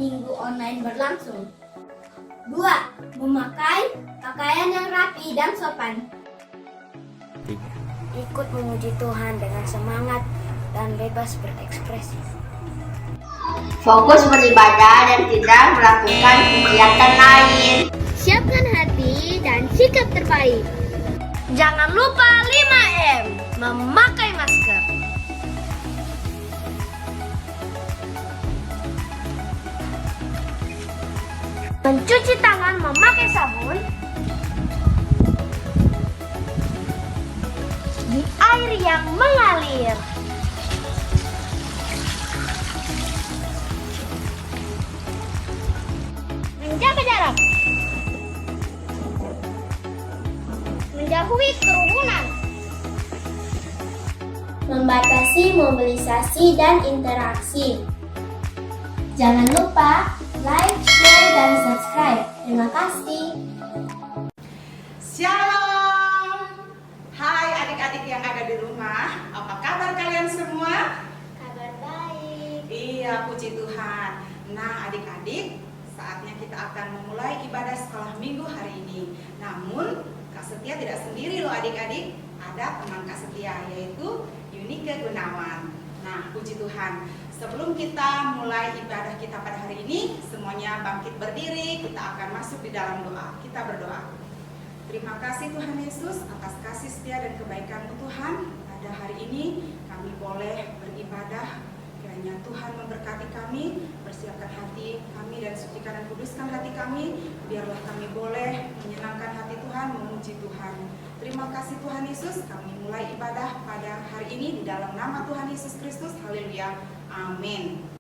minggu online berlangsung. 2. Memakai pakaian yang rapi dan sopan. Ikut memuji Tuhan dengan semangat dan bebas berekspresi. Fokus beribadah dan tidak melakukan kegiatan lain. Siapkan hati dan sikap terbaik. Jangan lupa 5M, memakai masker. Mencuci tangan memakai sabun. Di air yang mengalir. Menjaga jarak. Menjauhi kerumunan. Membatasi mobilisasi dan interaksi. Jangan lupa like, share, dan subscribe. Terima kasih. Shalom. Hai adik-adik yang ada di rumah. Apa kabar kalian semua? Kabar baik. Iya, puji Tuhan. Nah, adik-adik, saatnya kita akan memulai ibadah sekolah minggu hari ini. Namun, Kak Setia tidak sendiri loh adik-adik. Ada teman Kak Setia, yaitu Yunike Gunawan. Nah, puji Tuhan. Sebelum kita mulai ibadah kita pada hari ini, semuanya bangkit berdiri, kita akan masuk di dalam doa. Kita berdoa. Terima kasih Tuhan Yesus atas kasih setia dan kebaikan-Mu Tuhan. Pada hari ini kami boleh beribadah. Kiranya Tuhan memberkati kami, persiapkan hati kami dan sucikan dan kuduskan hati kami. Biarlah kami boleh menyenangkan hati Tuhan, memuji Tuhan. Terima kasih Tuhan Yesus, kami mulai ibadah pada hari ini di dalam nama Tuhan Yesus Kristus. Haleluya. Amin.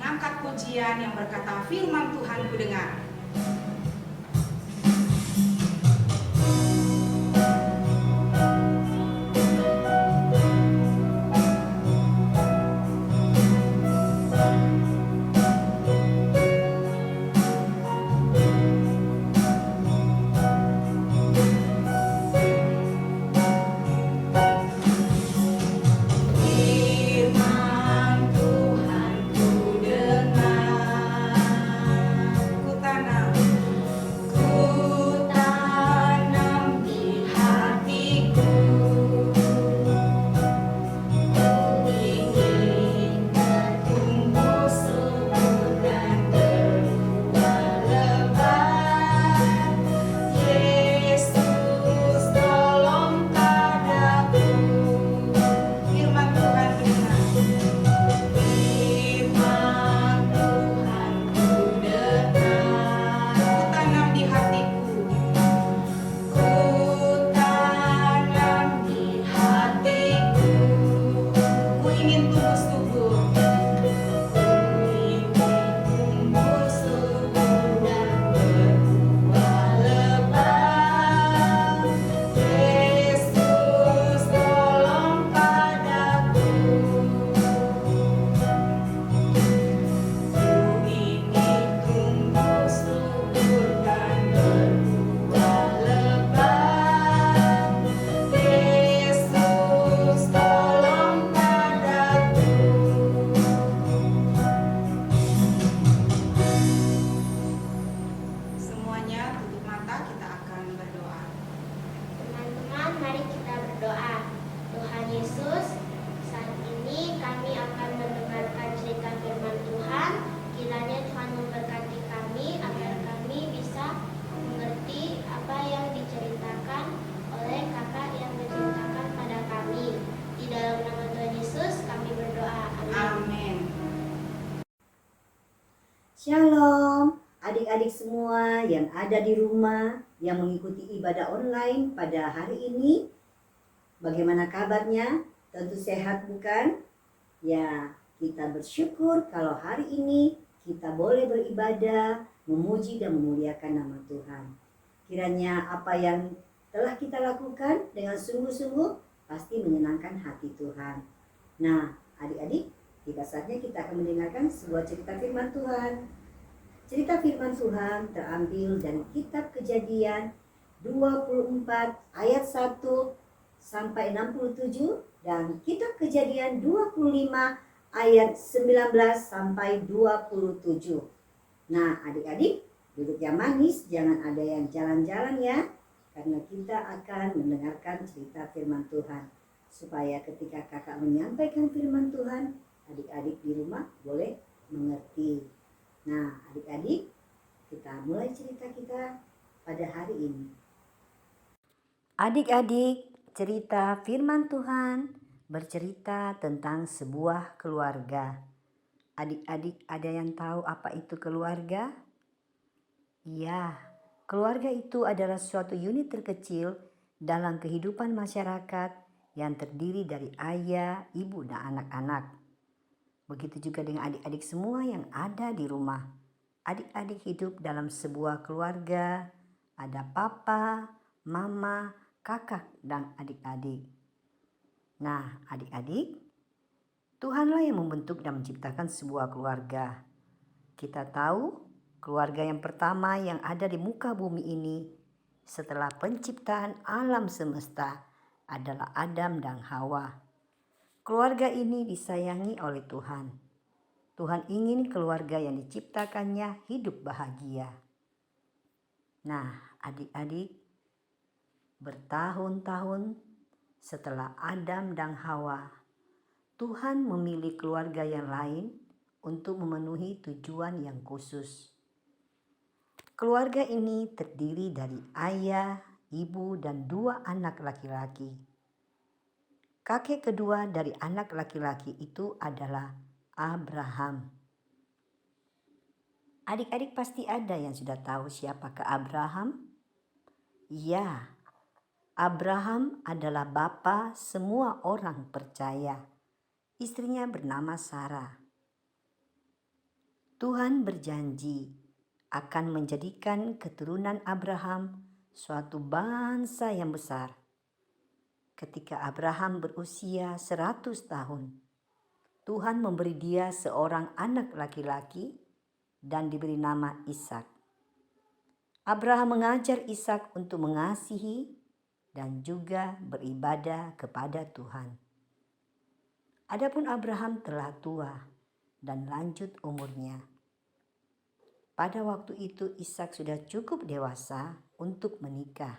mengangkat pujian yang berkata firman Tuhan ku dengar. Semuanya tutup mata, kita akan berdoa. Teman-teman, mari kita berdoa. Tuhan Yesus, saat ini kami akan mendengarkan cerita firman Tuhan. Kiranya Tuhan memberkati kami agar kami bisa mengerti apa yang diceritakan oleh kakak yang menceritakan pada kami. Di dalam nama Tuhan Yesus kami berdoa. Amin. Amin. Shalom, adik-adik semua yang ada di rumah yang mengikuti ibadah online pada hari ini. Bagaimana kabarnya? Tentu sehat bukan? Ya, kita bersyukur kalau hari ini kita boleh beribadah, memuji dan memuliakan nama Tuhan. Kiranya apa yang telah kita lakukan dengan sungguh-sungguh pasti menyenangkan hati Tuhan. Nah, adik-adik, tiba saatnya kita akan mendengarkan sebuah cerita firman Tuhan. Cerita firman Tuhan terambil dari kitab Kejadian 24 ayat 1 sampai 67 dan kitab Kejadian 25 ayat 19 sampai 27. Nah, adik-adik, duduk yang manis, jangan ada yang jalan-jalan ya, karena kita akan mendengarkan cerita firman Tuhan. Supaya ketika kakak menyampaikan firman Tuhan, adik-adik di rumah boleh mengerti. Nah, adik-adik, kita mulai cerita kita pada hari ini. Adik-adik, cerita firman Tuhan bercerita tentang sebuah keluarga. Adik-adik ada yang tahu apa itu keluarga? Ya, keluarga itu adalah suatu unit terkecil dalam kehidupan masyarakat yang terdiri dari ayah, ibu, dan anak-anak. Begitu juga dengan adik-adik semua yang ada di rumah. Adik-adik hidup dalam sebuah keluarga, ada papa, mama, kakak, dan adik-adik. Nah, adik-adik, Tuhanlah yang membentuk dan menciptakan sebuah keluarga. Kita tahu keluarga yang pertama yang ada di muka bumi ini setelah penciptaan alam semesta adalah Adam dan Hawa. Keluarga ini disayangi oleh Tuhan. Tuhan ingin keluarga yang diciptakannya hidup bahagia. Nah, adik-adik, bertahun-tahun setelah Adam dan Hawa, Tuhan memilih keluarga yang lain untuk memenuhi tujuan yang khusus. Keluarga ini terdiri dari ayah, ibu, dan 2 anak laki-laki. Kakek kedua dari anak laki-laki itu adalah Abraham. Adik-adik pasti ada yang sudah tahu siapakah Abraham? Ya, Abraham adalah bapa semua orang percaya. Istrinya bernama Sarah. Tuhan berjanji akan menjadikan keturunan Abraham suatu bangsa yang besar. Ketika Abraham berusia 100 tahun, Tuhan memberi dia seorang anak laki-laki dan diberi nama Ishak. Abraham mengajar Ishak untuk mengasihi dan juga beribadah kepada Tuhan. Adapun Abraham telah tua dan lanjut umurnya. Pada waktu itu Ishak sudah cukup dewasa untuk menikah.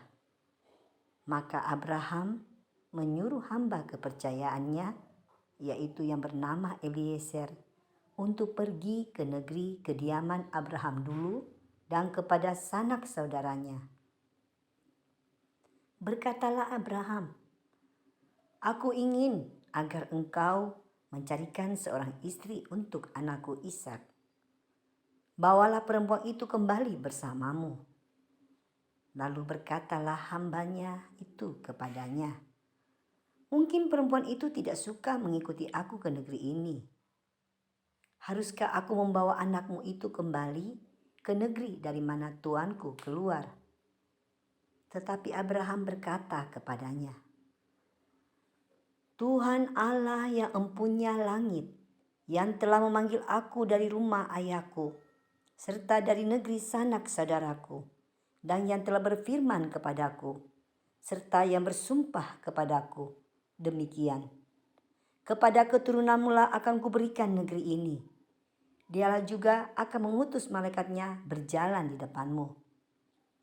Maka Abraham menyuruh hamba kepercayaannya, yaitu yang bernama Eliezer, untuk pergi ke negeri kediaman Abraham dulu dan kepada sanak saudaranya. Berkatalah Abraham, "Aku ingin agar engkau mencarikan seorang istri untuk anakku Ishak. Bawalah perempuan itu kembali bersamamu." Lalu berkatalah hambanya itu kepadanya, "Mungkin perempuan itu tidak suka mengikuti aku ke negeri ini. Haruskah aku membawa anakmu itu kembali ke negeri dari mana tuanku keluar?" Tetapi Abraham berkata kepadanya, "Tuhan Allah yang empunya langit, yang telah memanggil aku dari rumah ayahku, serta dari negeri sanak saudaraku, dan yang telah berfirman kepadaku, serta yang bersumpah kepadaku, demikian, kepada keturunanmu lah akan kuberikan negeri ini. Dialah juga akan mengutus malaikatnya berjalan di depanmu,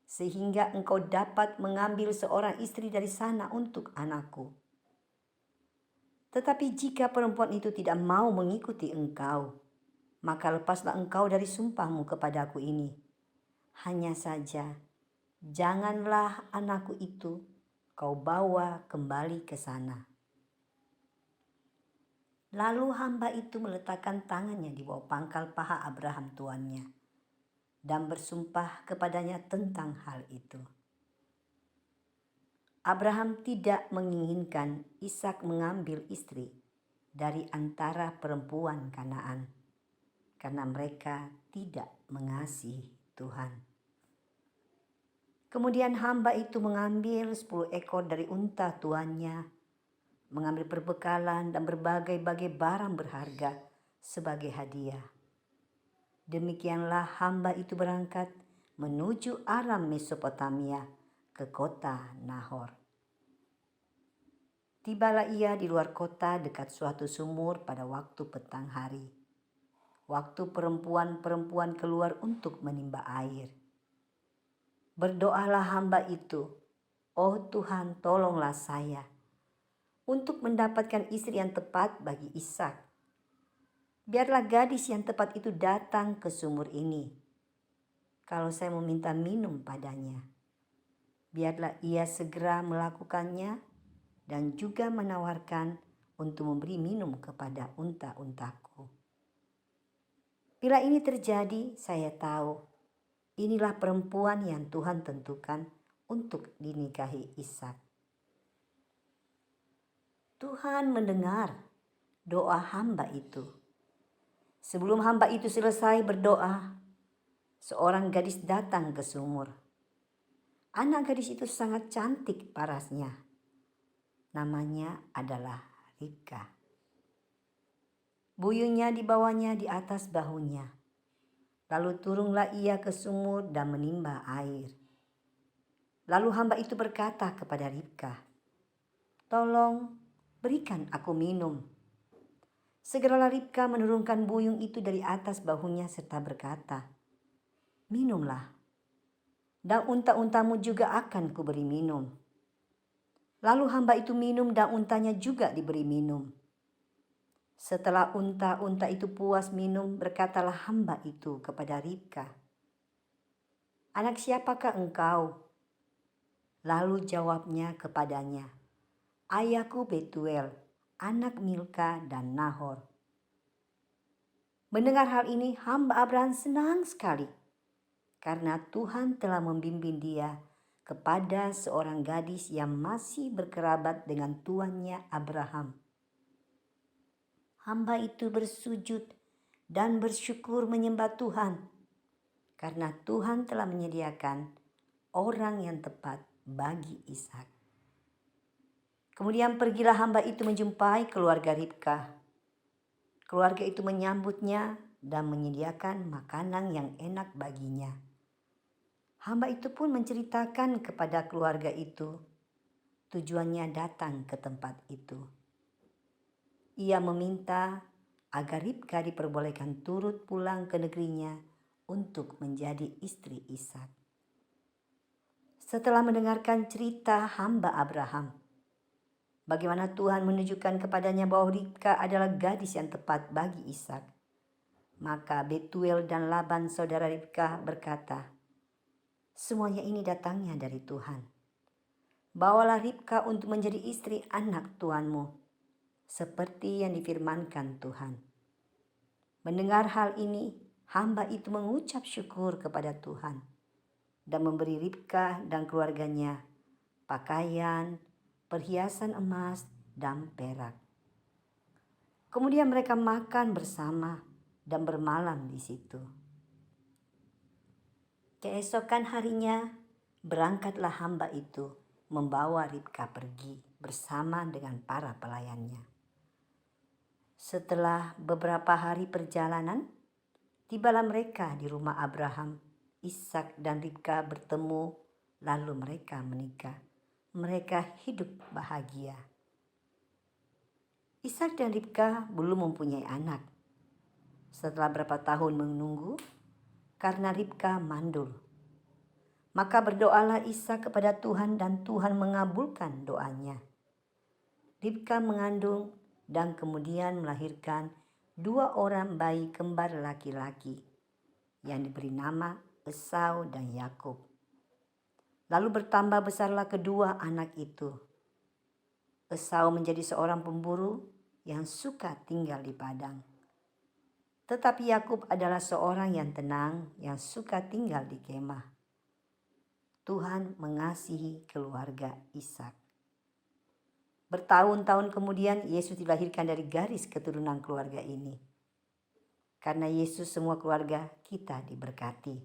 sehingga engkau dapat mengambil seorang istri dari sana untuk anakku. Tetapi jika perempuan itu tidak mau mengikuti engkau, maka lepaslah engkau dari sumpahmu kepadaku ini. Hanya saja, janganlah anakku itu kau bawa kembali ke sana." Lalu hamba itu meletakkan tangannya di bawah pangkal paha Abraham tuannya dan bersumpah kepadanya tentang hal itu. Abraham tidak menginginkan Ishak mengambil istri dari antara perempuan Kanaan, karena mereka tidak mengasihi Tuhan. Kemudian hamba itu mengambil 10 ekor dari unta tuannya, mengambil perbekalan dan berbagai-bagai barang berharga sebagai hadiah. Demikianlah hamba itu berangkat menuju Aram Mesopotamia ke kota Nahor. Tibalah ia di luar kota dekat suatu sumur pada waktu petang hari, waktu perempuan-perempuan keluar untuk menimba air. Berdoalah hamba itu, "Oh Tuhan, tolonglah saya untuk mendapatkan istri yang tepat bagi Ishak. Biarlah gadis yang tepat itu datang ke sumur ini. Kalau saya meminta minum padanya, biarlah ia segera melakukannya dan juga menawarkan untuk memberi minum kepada unta-untaku. Bila ini terjadi, saya tahu inilah perempuan yang Tuhan tentukan untuk dinikahi Ishak." Tuhan mendengar doa hamba itu. Sebelum hamba itu selesai berdoa, seorang gadis datang ke sumur. Anak gadis itu sangat cantik parasnya. Namanya adalah Ribka. Buyutnya dibawanya di atas bahunya. Lalu turunlah ia ke sumur dan menimba air. Lalu hamba itu berkata kepada Ribka, "Tolong berikan aku minum." Segeralah Ribka menurunkan buyung itu dari atas bahunya serta berkata, "Minumlah, dan unta-untamu juga akan kuberi minum." Lalu hamba itu minum dan untanya juga diberi minum. Setelah unta-unta itu puas minum, berkatalah hamba itu kepada Ribka, "Anak siapakah engkau?" Lalu jawabnya kepadanya, "Ayahku Betuel, anak Milka dan Nahor." Mendengar hal ini, hamba Abraham senang sekali karena Tuhan telah membimbing dia kepada seorang gadis yang masih berkerabat dengan tuannya Abraham. Hamba itu bersujud dan bersyukur menyembah Tuhan, karena Tuhan telah menyediakan orang yang tepat bagi Ishak. Kemudian pergilah hamba itu menjumpai keluarga Ribka. Keluarga itu menyambutnya dan menyediakan makanan yang enak baginya. Hamba itu pun menceritakan kepada keluarga itu tujuannya datang ke tempat itu. Ia meminta agar Ribka diperbolehkan turut pulang ke negerinya untuk menjadi istri Ishak. Setelah mendengarkan cerita hamba Abraham, bagaimana Tuhan menunjukkan kepadanya bahwa Ribka adalah gadis yang tepat bagi Ishak, maka Betuel dan Laban saudara Ribka berkata, "Semuanya ini datangnya dari Tuhan. Bawalah Ribka untuk menjadi istri anak tuanmu, seperti yang difirmankan Tuhan." Mendengar hal ini, hamba itu mengucap syukur kepada Tuhan dan memberi Ribka dan keluarganya pakaian, perhiasan emas, dan perak. Kemudian mereka makan bersama dan bermalam di situ. Keesokan harinya, berangkatlah hamba itu membawa Ribka pergi bersama dengan para pelayannya. Setelah beberapa hari perjalanan, tibalah mereka di rumah Abraham. Ishak dan Ribka bertemu, lalu mereka menikah. Mereka hidup bahagia. Ishak dan Ribka belum mempunyai anak. Setelah berapa tahun menunggu, karena Ribka mandul, maka berdoalah Ishak kepada Tuhan dan Tuhan mengabulkan doanya. Ribka mengandung dan kemudian melahirkan 2 orang bayi kembar laki-laki yang diberi nama Esau dan Yakub. Lalu bertambah besarlah kedua anak itu. Esau menjadi seorang pemburu yang suka tinggal di padang. Tetapi Yakub adalah seorang yang tenang, yang suka tinggal di kemah. Tuhan mengasihi keluarga Ishak. Bertahun-tahun kemudian Yesus dilahirkan dari garis keturunan keluarga ini. Karena Yesus semua keluarga kita diberkati.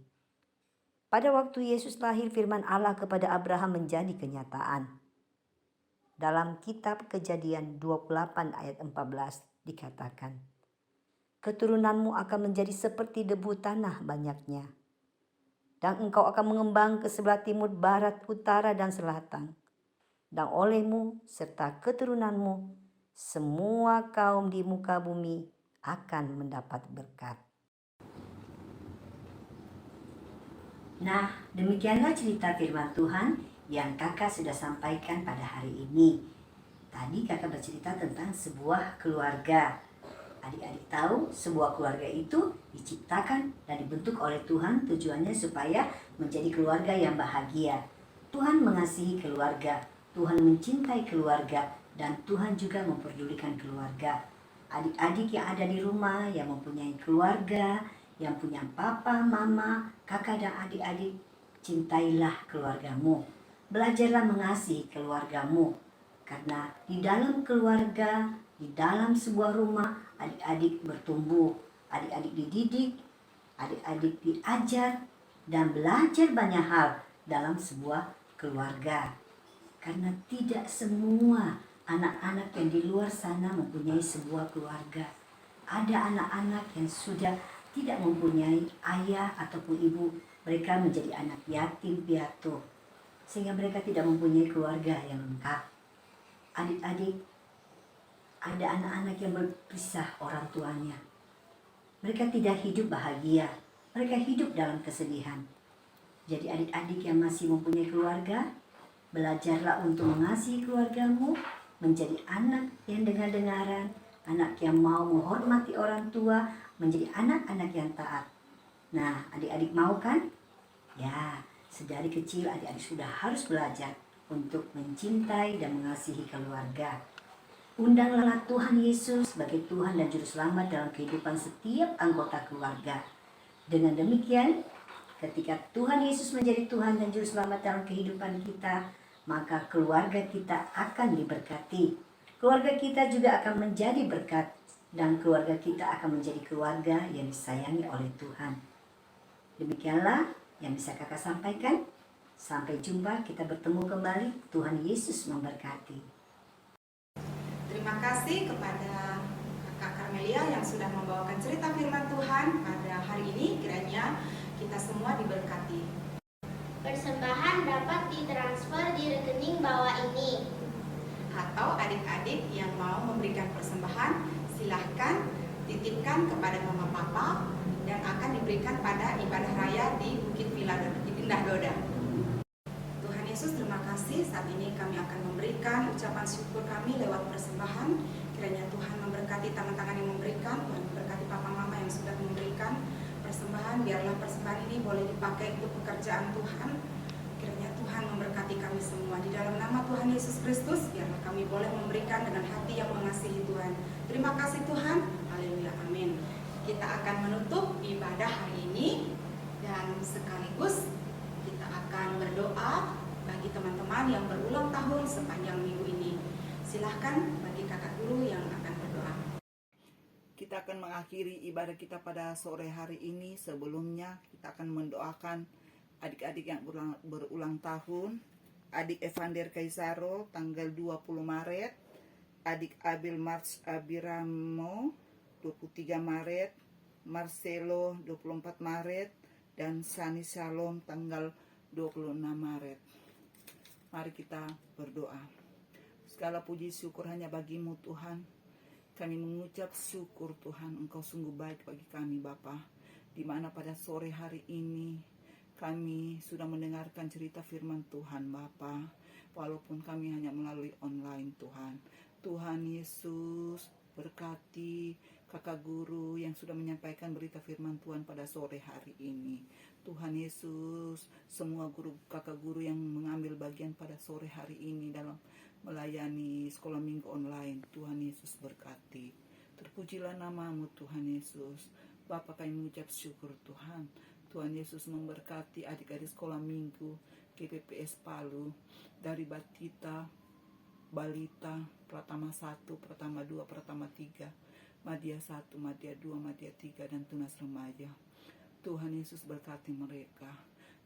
Pada waktu Yesus lahir, firman Allah kepada Abraham menjadi kenyataan. Dalam kitab Kejadian 28 ayat 14 dikatakan, "Keturunanmu akan menjadi seperti debu tanah banyaknya, dan engkau akan mengembang ke sebelah timur, barat, utara, dan selatan. Dan olehmu serta keturunanmu, semua kaum di muka bumi akan mendapat berkat." Nah, demikianlah cerita firman Tuhan yang kakak sudah sampaikan pada hari ini. Tadi kakak bercerita tentang sebuah keluarga. Adik-adik tahu sebuah keluarga itu diciptakan dan dibentuk oleh Tuhan, tujuannya supaya menjadi keluarga yang bahagia. Tuhan mengasihi keluarga, Tuhan mencintai keluarga, dan Tuhan juga memperdulikan keluarga. Adik-adik yang ada di rumah yang mempunyai keluarga, yang punya papa, mama, kakak, dan adik-adik, cintailah keluargamu. Belajarlah mengasihi keluargamu. Karena di dalam keluarga, di dalam sebuah rumah, adik-adik bertumbuh, adik-adik dididik, adik-adik diajar, dan belajar banyak hal dalam sebuah keluarga. Karena tidak semua anak-anak yang di luar sana mempunyai sebuah keluarga. Ada anak-anak yang sudah tidak mempunyai ayah ataupun ibu, mereka menjadi anak yatim piatu, sehingga mereka tidak mempunyai keluarga yang lengkap. Adik-adik, ada anak-anak yang berpisah orang tuanya. Mereka tidak hidup bahagia, mereka hidup dalam kesedihan. Jadi adik-adik yang masih mempunyai keluarga, belajarlah untuk mengasihi keluargamu, menjadi anak yang dengar-dengaran, anak yang mau menghormati orang tua, menjadi anak-anak yang taat. Nah, adik-adik mau kan? Ya, sedari kecil adik-adik sudah harus belajar untuk mencintai dan mengasihi keluarga. Undanglah Tuhan Yesus sebagai Tuhan dan Juru Selamat dalam kehidupan setiap anggota keluarga. Dengan demikian, ketika Tuhan Yesus menjadi Tuhan dan Juru Selamat dalam kehidupan kita, maka keluarga kita akan diberkati. Keluarga kita juga akan menjadi berkat dan keluarga kita akan menjadi keluarga yang disayangi oleh Tuhan. Demikianlah yang bisa kakak sampaikan. Sampai jumpa, kita bertemu kembali. Tuhan Yesus memberkati. Terima kasih kepada Kakak Karmelia yang sudah membawakan cerita firman Tuhan pada hari ini. Kiranya kita semua diberkati. Persembahan dapat ditransfer di rekening bawah ini. Atau adik-adik yang mau memberikan persembahan, silahkan titipkan kepada mama papa dan akan diberikan pada ibadah raya di Bukit Villa Indah Doda. Tuhan Yesus, terima kasih. Saat ini kami akan memberikan ucapan syukur kami lewat persembahan. Kiranya Tuhan memberkati tangan-tangan yang memberikan, Tuhan memberkati papa mama yang sudah memberikan persembahan. Biarlah persembahan ini boleh dipakai untuk pekerjaan Tuhan. Kiranya Tuhan memberkati kami semua. Di dalam nama Tuhan Yesus Kristus, biarlah kami boleh memberikan dengan hati yang mengasihi Tuhan. Terima kasih Tuhan. Haleluya. Amin. Kita akan menutup ibadah hari ini dan sekaligus kita akan berdoa bagi teman-teman yang berulang tahun sepanjang minggu ini. Silahkan bagi kakak guru yang akan berdoa. Kita akan mengakhiri ibadah kita pada sore hari ini. Sebelumnya kita akan mendoakan adik-adik yang berulang tahun. Adik Evander Kaisaro tanggal 20 Maret, adik Abil Mars Abiramo 23 Maret, Marcelo 24 Maret, dan Sani Shalom tanggal 26 Maret. Mari kita berdoa. Segala puji syukur hanya bagimu Tuhan. Kami mengucap syukur Tuhan, Engkau sungguh baik bagi kami Bapa. Di mana pada sore hari ini kami sudah mendengarkan cerita firman Tuhan Bapa. Walaupun kami hanya melalui online Tuhan. Tuhan Yesus berkati kakak guru yang sudah menyampaikan berita firman Tuhan pada sore hari ini. Tuhan Yesus, semua guru kakak guru yang mengambil bagian pada sore hari ini dalam melayani sekolah minggu online, Tuhan Yesus berkati. Terpujilah namamu Tuhan Yesus. Bapa, kami mengucap syukur Tuhan. Tuhan Yesus memberkati adik-adik sekolah minggu GPPS Palu dari Batita, Balita, Pratama 1, Pratama 2, Pratama 3, Madya 1, Madya 2, Madya 3, dan Tunas Remaja. Tuhan Yesus berkati mereka.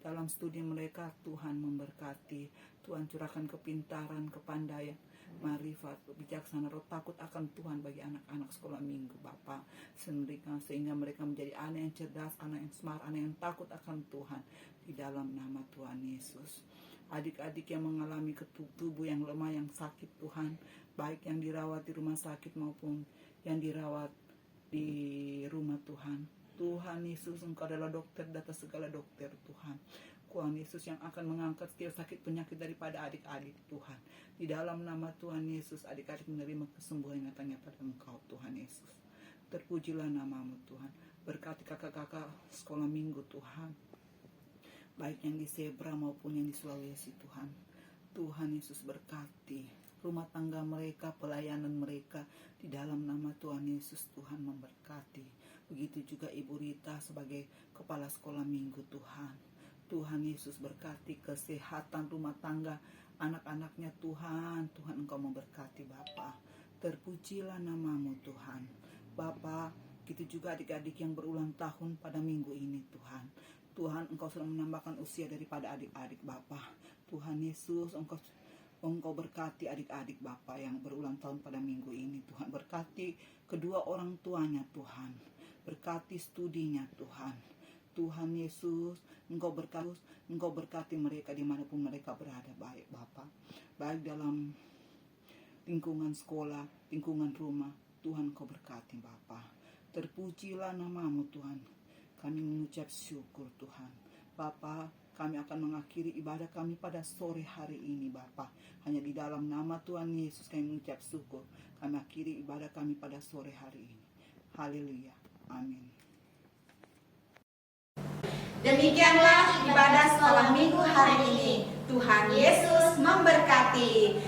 Dalam studi mereka Tuhan memberkati. Tuhan curahkan kepintaran, kepandaian, marifat, bijaksana, roh takut akan Tuhan bagi anak-anak sekolah minggu Bapa. Sehingga mereka menjadi anak yang cerdas, anak yang smart, anak yang takut akan Tuhan. Di dalam nama Tuhan Yesus. Adik-adik yang mengalami tubuh yang lemah, yang sakit Tuhan, baik yang dirawat di rumah sakit maupun yang dirawat di rumah Tuhan. Tuhan Yesus, Engkau adalah dokter di atas segala dokter Tuhan. Tuhan Yesus yang akan mengangkat setiap sakit penyakit daripada adik-adik Tuhan. Di dalam nama Tuhan Yesus, adik-adik menerima kesembuhan yang datangnya pada Engkau Tuhan Yesus. Terpujilah namamu Tuhan. Berkati kakak-kakak sekolah minggu Tuhan, baik yang di Zebra maupun yang di Sulawesi Tuhan. Tuhan Yesus berkati rumah tangga mereka, pelayanan mereka. Di dalam nama Tuhan Yesus, Tuhan memberkati. Begitu juga Ibu Rita sebagai kepala sekolah minggu Tuhan. Tuhan Yesus berkati kesehatan rumah tangga anak-anaknya Tuhan. Tuhan Engkau memberkati Bapa. Terpujilah namamu Tuhan. Bapa, begitu juga adik-adik yang berulang tahun pada minggu ini Tuhan. Tuhan, Engkau sudah menambahkan usia daripada adik-adik Bapa. Tuhan Yesus, Engkau berkati adik-adik Bapa yang berulang tahun pada minggu ini Tuhan. Berkati kedua orang tuanya Tuhan. Berkati studinya Tuhan. Tuhan Yesus, Engkau berkati mereka dimanapun mereka berada baik Bapa. Baik dalam lingkungan sekolah, lingkungan rumah, Tuhan Engkau berkati Bapa. Terpujilah namamu Tuhan. Kami mengucap syukur Tuhan. Bapa, kami akan mengakhiri ibadah kami pada sore hari ini Bapa. Hanya di dalam nama Tuhan Yesus kami mengucap syukur. Kami akhiri ibadah kami pada sore hari ini. Haleluya. Amin. Demikianlah ibadah sekolah minggu hari ini. Tuhan Yesus memberkati.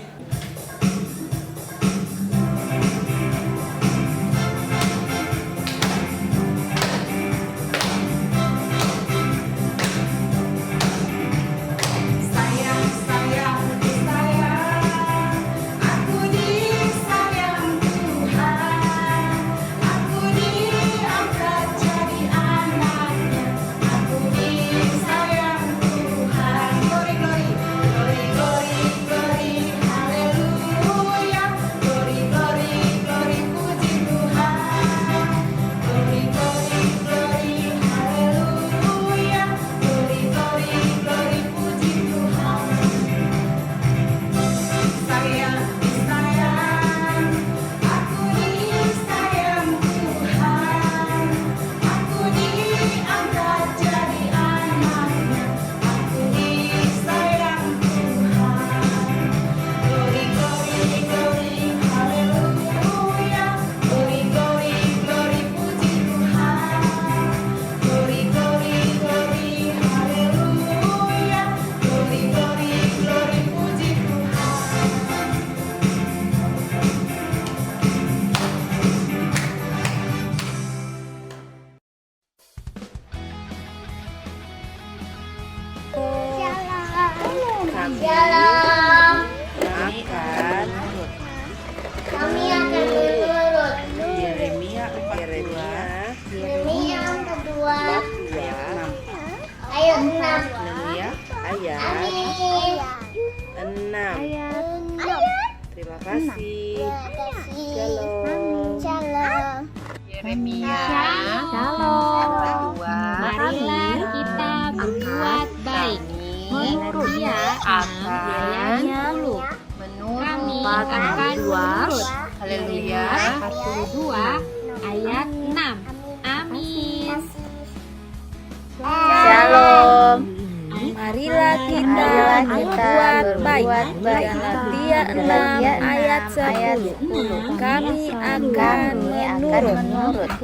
kasih. Shalom. Shalom. Yeremia. Shalom. Marilah kita berbuat baik. Menurut dia akan kami akan menurut. Haleluya. 42 ayat 6. Amin. Shalom. Marilah kita berbuat baik. Galatia 6 ayat 10. Kami akan menurut.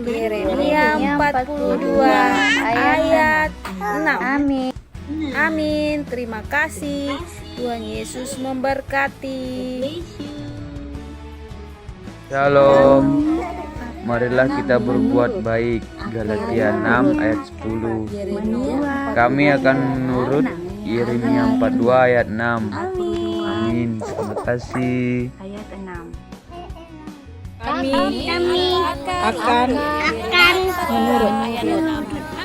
Yeremia 42 ayat 6. Amin. Amin. Terima kasih. Tuhan Yesus memberkati. Shalom. Marilah kita berbuat baik. Galatia 6 ayat 10. Kami akan menurut. Yeremia 42 ayat 6. Amin. Terima kasih. Ayat 6. Kami akan menurut.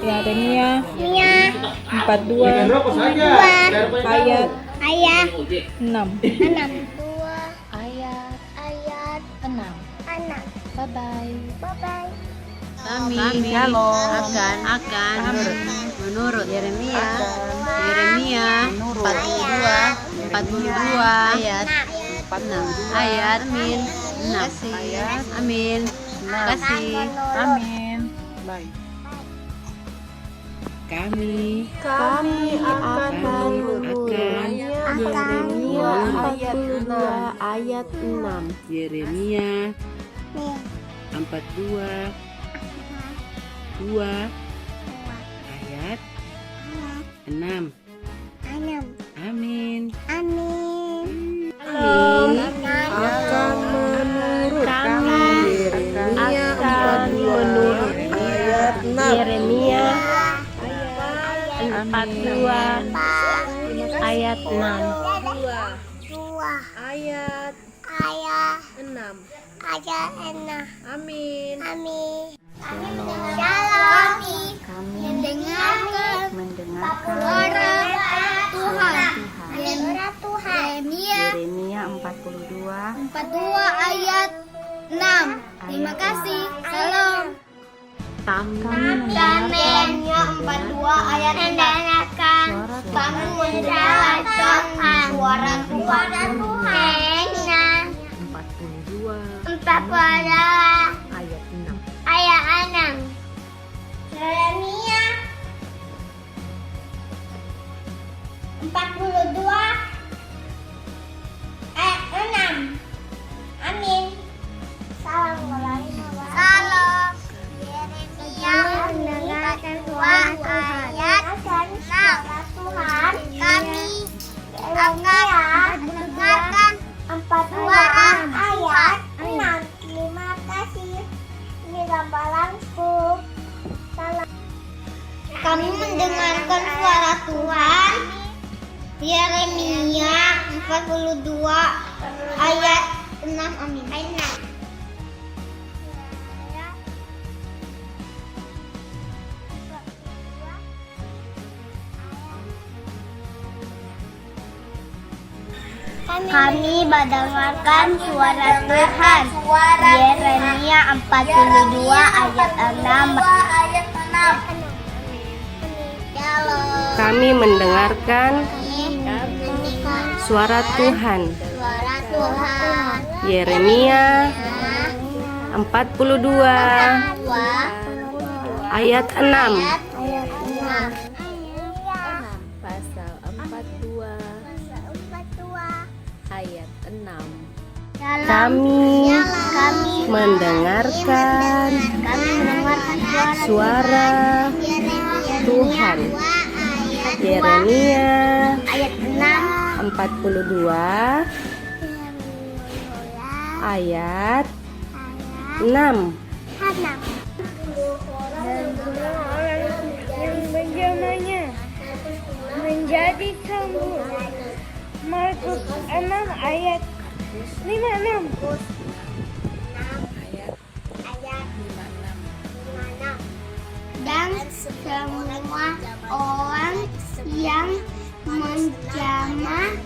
Yeremia 42 ayat 6. Ayat 6. Bye bye. Kami akan menurut Yeremia 42 ayat 6. Ayat 6. Amin. Terima kasih. Amin. Bye. Kami akan menurut. Yeremia 42 ayat 6. Yeremia 42 ayat 6. Amin. Akan menurut. Yeremia akan menurut ayat 6. Yeremia 42 ayat 6. Ayat 6. Amin. Shalom. Kami Mendengarkan mendengarkan suara Tuhan. Tuhan. Yeremia Yeremia 42 42 ayat 6. Terima kasih. Shalom. Yeremia 42 ayat 6. Kami mendengarkan suara Tuhan. 42 ayat 6. Yeremia 42 ayat 6. Amin. Salam. Yeremia mendengarkan suara ayat 6. Tuhan, kami akan mendengarkan 42 ayat 6. Terima kasih. Ini gambar langsung. Salam. Kami mendengarkan suara Tuhan. Yeremia 42 ayat 6. Amin. Kami mendengarkan suara Tuhan. Yeremia 42 ayat 6. Kami mendengarkan suara Tuhan. Yeremia 42 ayat 6. Pasal 42 ayat 6. Kami mendengarkan suara Tuhan. Yeremia ayat 42 ayat 6. yang menjamanya menjadi kamu. Markus 6 ayat 56. Dan semua orang yang menjamanya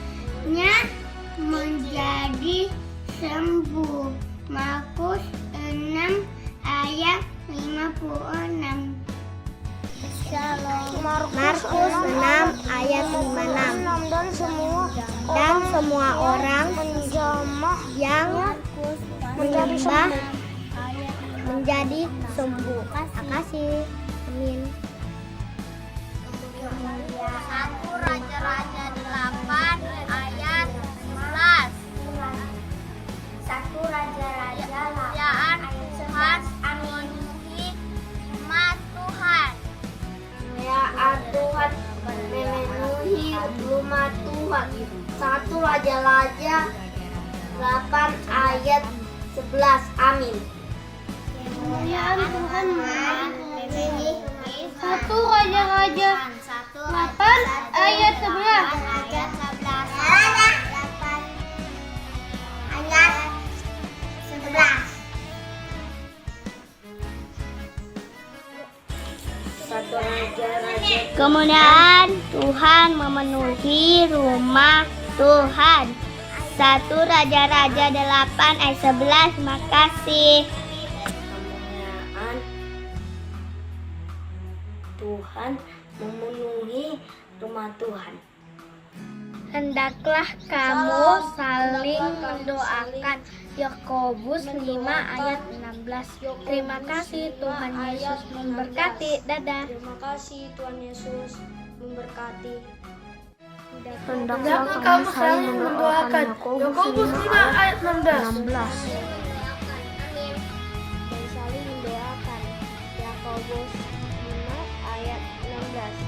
menjadi sembuh. Markus 6 ayat 56. Markus 6 ayat 56. Dan semua orang yang menyembah menjadi sembuh. Makasih. Amin. 1 Raja-Raja 8 ayat 11. 1 Raja-Raja 8 ayat 11. Memenuhi rumah Tuhan. Kemuliaan Tuhan memenuhi rumah Tuhan. 1 Raja-Raja 8 ayat 11. Amin. Kemuliaan Tuhan memenuhi 1 Raja-Raja 8 ayat 11. Kemuliaan Tuhan memenuhi rumah Tuhan. 1 Raja-Raja 8 ayat 11. Makasih. Kemuliaan Tuhan memenuhi rumah Tuhan. Hendaklah kamu saling mendoakan. Yakobus 5 ayat 16. Terima kasih, Tuhan Yesus memberkati. Dadah. Terima kasih, Tuhan Yesus memberkati. Hendaklah kamu saling mendoakan. Yakobus 5 ayat 16. Dan saling mendoakan. Yakobus 5 ayat 16.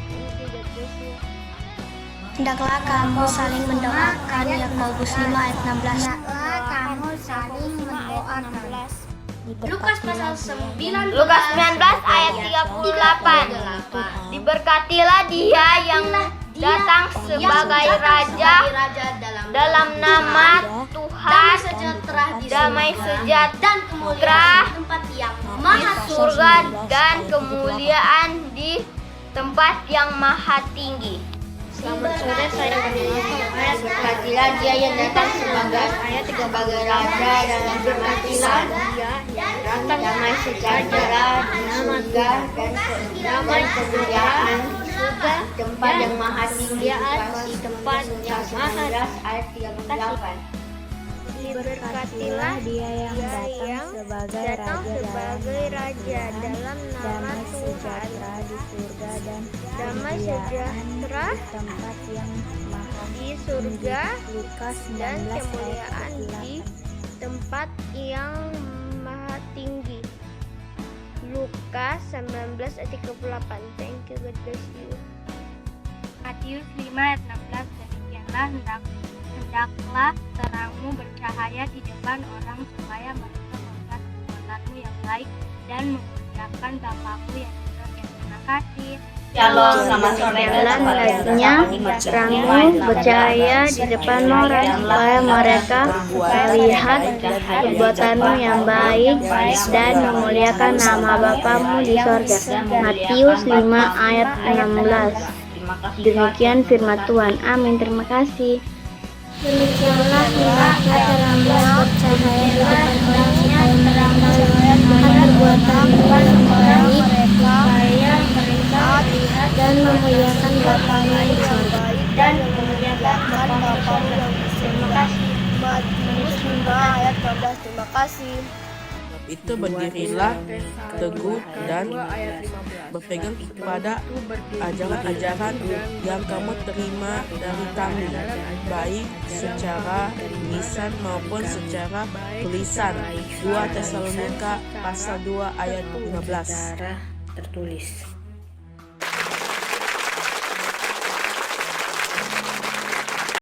Hendaklah kamu saling mendoakan. Yakobus 5 ayat 16. Hendaklah kamu saling mendoakan. Lukas pasal 9. Lukas 19 ayat 38. Diberkatilah dia yang datang sebagai raja dalam nama Tuhan, damai sejahtera di surga dan kemuliaan di tempat yang maha tinggi. Selamat sore, saya berkatilah dia yang datang sebagai raja dalam berkatilah dia yang datang damai sejahtera di surga dan damai kemuliaan surga tempat yang maha tinggi di tempat yang maha ayat 38. Diberkatilah dia yang datang sebagai raja dalam nama Tuhan, di surga dan damai sejahtera tempat yang maha di surga Lukas dan 19 kemuliaan di tempat yang maha tinggi. Lukas 19 ayat 38. Thank you, God bless you. Matius 5 ayat 16. Demikianlah hendaklah terangmu bercahaya di depan orang supaya mereka melihat perbuatanmu yang baik dan memuliakan Bapa-Mu yang di surga. Terima kasih. Shalom, selamat sore. Hendaknya terangmu bercahaya di depan orang supaya mereka melihat perbuatanmu yang baik dan memuliakan nama Bapa-Mu di sorga. Matius 5 ayat 16. Demikian firman Tuhan. Amin. Terima kasih. Demikianlah hendaknya terangmu bercahaya di depan orang supaya mereka melihat perbuatanmu yang baik supaya mereka melihat dan memuliakan Bapa-Mu di sorga. Dan memuliakan Bapa-Mu yang di sorga. Terima kasih. Matius 5 ayat 12. Terima kasih. Itu berdirilah teguh dan berpegang kepada ajaran-ajaran yang kamu terima dari kami, baik secara lisan maupun secara tulisan. 2 Tesalonika pasal 2 ayat 15 tertulis.